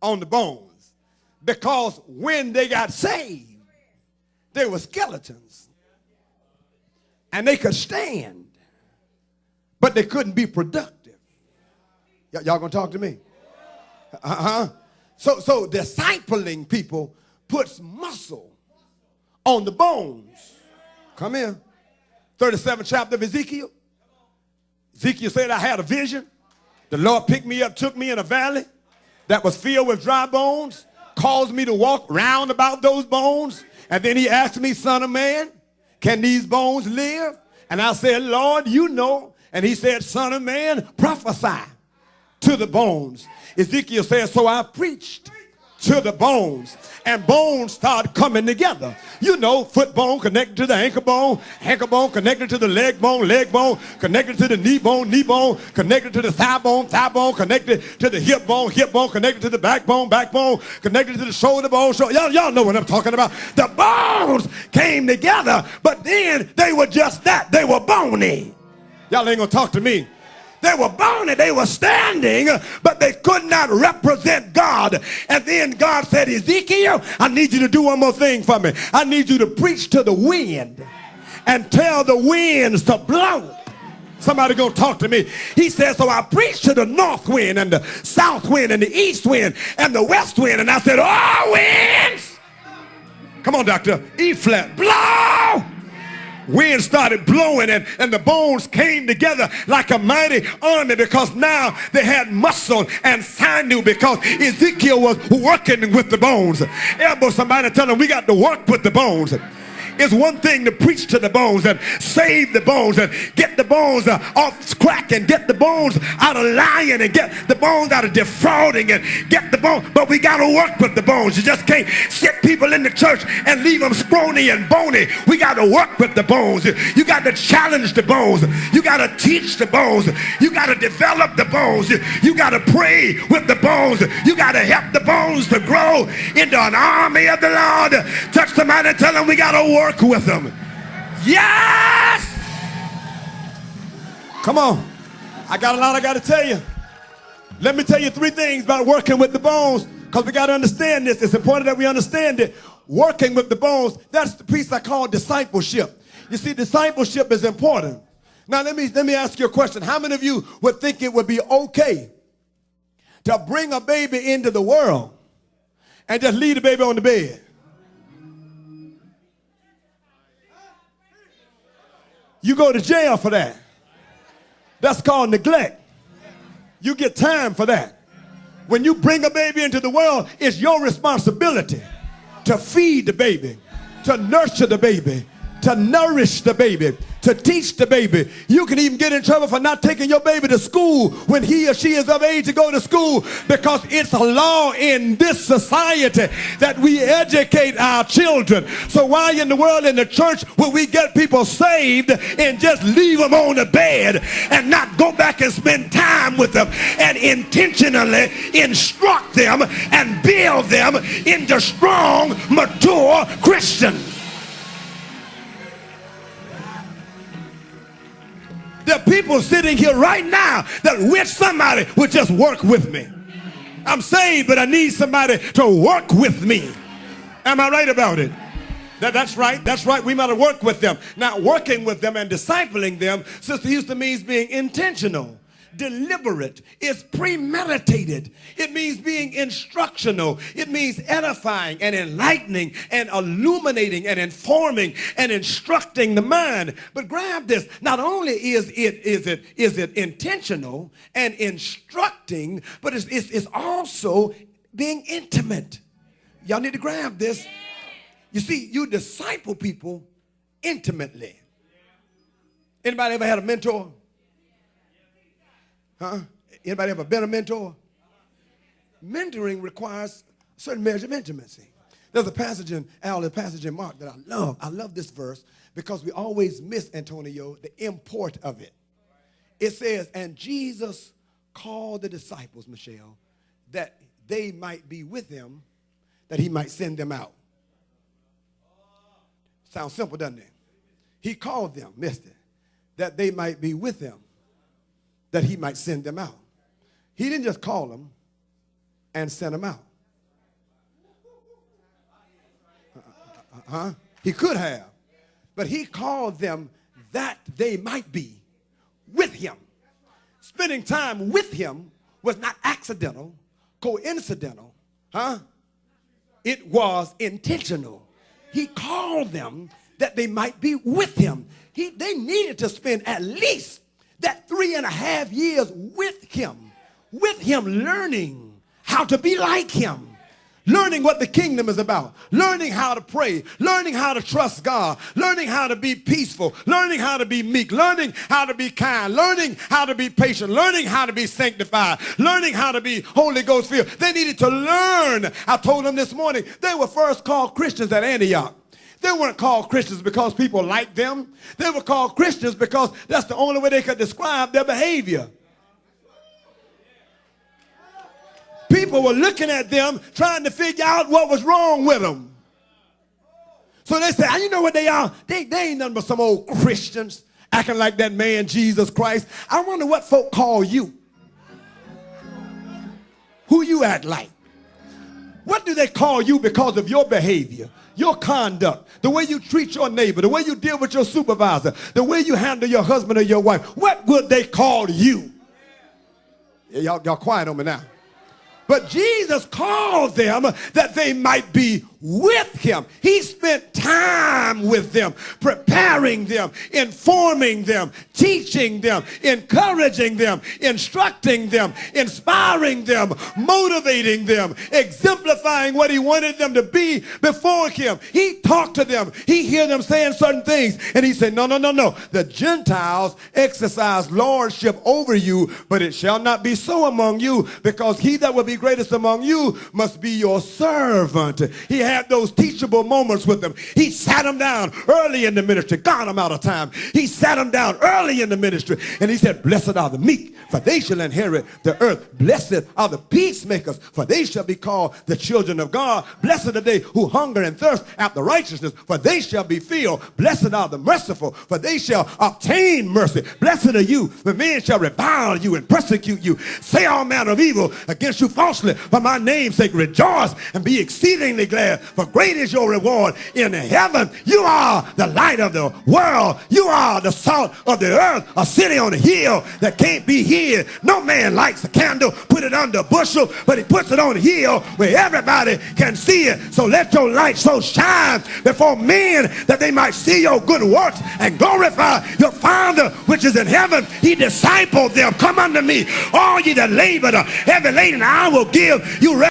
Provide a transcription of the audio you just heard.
on the bones. Because when they got saved, they were skeletons. And they could stand, but they couldn't be productive. Y'all gonna talk to me? So discipling people puts muscle on the bones. Come here. 37th chapter of Ezekiel. Ezekiel said, I had a vision. The Lord picked me up, took me in a valley that was filled with dry bones, caused me to walk round about those bones. And then he asked me, son of man, can these bones live? And I said, Lord, you know. And he said, son of man, prophesy to the bones. Ezekiel says, so I preached to the bones, and bones started coming together. You know, foot bone connected to the ankle bone connected to the leg bone connected to the knee bone connected to the thigh bone connected to the hip bone connected to the backbone connected to the shoulder bone. Y'all know what I'm talking about. The bones came together, but then they were just that. They were bony. Y'all ain't gonna talk to me. They were bony, they were standing, but they could not represent God. And then God said, Ezekiel, I need you to do one more thing for me. I need you to preach to the wind and tell the winds to blow. Somebody gonna talk to me. He said, so I preached to the north wind and the south wind and the east wind and the west wind. And I said, oh, winds. Come on, doctor. E flat, blow. Wind started blowing, and the bones came together like a mighty army, because now they had muscle and sinew, because Ezekiel was working with the bones. Elbow somebody, tell them we got to work with the bones. It's one thing to preach to the bones and save the bones and get the bones off crack and get the bones out of lying and get the bones out of defrauding and get the bones. But we got to work with the bones. You just can't sit people in the church and leave them scrawny and bony. We got to work with the bones. You got to challenge the bones. You got to teach the bones. You got to develop the bones. You got to pray with the bones. You got to help the bones to grow into an army of the Lord. Touch somebody and tell them we got to work with them. Yes! Come on. I got a lot I got to tell you. Let me tell you 3 things about working with the bones, because we got to understand this. It's important that we understand it. Working with the bones, that's the piece I call discipleship. You see, discipleship is important. Now, let me ask you a question. How many of you would think it would be okay to bring a baby into the world and just leave the baby on the bed? You go to jail for that. That's called neglect. You get time for that. When you bring a baby into the world, it's your responsibility to feed the baby, to nurture the baby, to nourish the baby, to teach the baby. You can even get in trouble for not taking your baby to school when he or she is of age to go to school, because it's a law in this society that we educate our children. So why in the world in the church will we get people saved and just leave them on the bed and not go back and spend time with them and intentionally instruct them and build them into strong, mature Christians? There are people sitting here right now that wish somebody would just work with me. I'm saved, but I need somebody to work with me. Am I right about it? That's right. That's right. We might work with them. Now, working with them and discipling them, Sister Houston, means being intentional, deliberate. It's premeditated. It means being instructional. It means edifying and enlightening and illuminating and informing and instructing the mind. But grab this. Not only is it intentional and instructing, but it's also being intimate. Y'all need to grab this. You see, you disciple people intimately. Anybody ever had a mentor? Huh? Anybody ever been a mentor? Mentoring requires a certain measure of intimacy. There's a passage in Mark that I love. I love this verse because we always miss, Antonio, the import of it. It says, and Jesus called the disciples, Michelle, that they might be with him, that he might send them out. Sounds simple, doesn't it? He called them, mister, that they might be with him, that he might send them out. He didn't just call them and send them out. Huh? He could have. But he called them that they might be with him. Spending time with him was not accidental, coincidental. Huh? It was intentional. He called them that they might be with him. They needed to spend at least that 3.5 years with him, learning how to be like him, learning what the kingdom is about, learning how to pray, learning how to trust God, learning how to be peaceful, learning how to be meek, learning how to be kind, learning how to be patient, learning how to be sanctified, learning how to be Holy Ghost filled. They needed to learn. I told them this morning, they were first called Christians at Antioch. They weren't called Christians because people liked them. They were called Christians because that's the only way they could describe their behavior. People were looking at them trying to figure out what was wrong with them. So they said, you know what they are? They ain't nothing but some old Christians acting like that man Jesus Christ. I wonder what folk call you. Who you act like? What do they call you because of your behavior, your conduct, the way you treat your neighbor, the way you deal with your supervisor, the way you handle your husband or your wife? What would they call you? Yeah, y'all quiet on me now. But Jesus called them that they might be with him. He spent time with them, preparing them, informing them, teaching them, encouraging them, instructing them, inspiring them, motivating them, exemplifying what he wanted them to be before him. He talked to them. He heard them saying certain things. And he said, no. The Gentiles exercise lordship over you, but it shall not be so among you, because he that will be greatest among you must be your servant. He had those teachable moments with them. He sat them down early in the ministry. God, I'm out of time. He sat them down early in the ministry, and he said, blessed are the meek, for they shall inherit the earth. Blessed are the peacemakers, for they shall be called the children of God. Blessed are they who hunger and thirst after righteousness, for they shall be filled. Blessed are the merciful, for they shall obtain mercy. Blessed are you, when men shall revile you and persecute you, say all manner of evil against you falsely. For my name's sake, rejoice and be exceedingly glad, for great is your reward in heaven. You are the light of the world. You are the salt of the earth, a city on a hill that can't be hid. No man lights a candle, put it under a bushel, but he puts it on a hill where everybody can see it. So let your light so shine before men that they might see your good works and glorify your Father which is in heaven. He discipled them. Come unto me, all ye that labor, heavy laden, I will give you rest.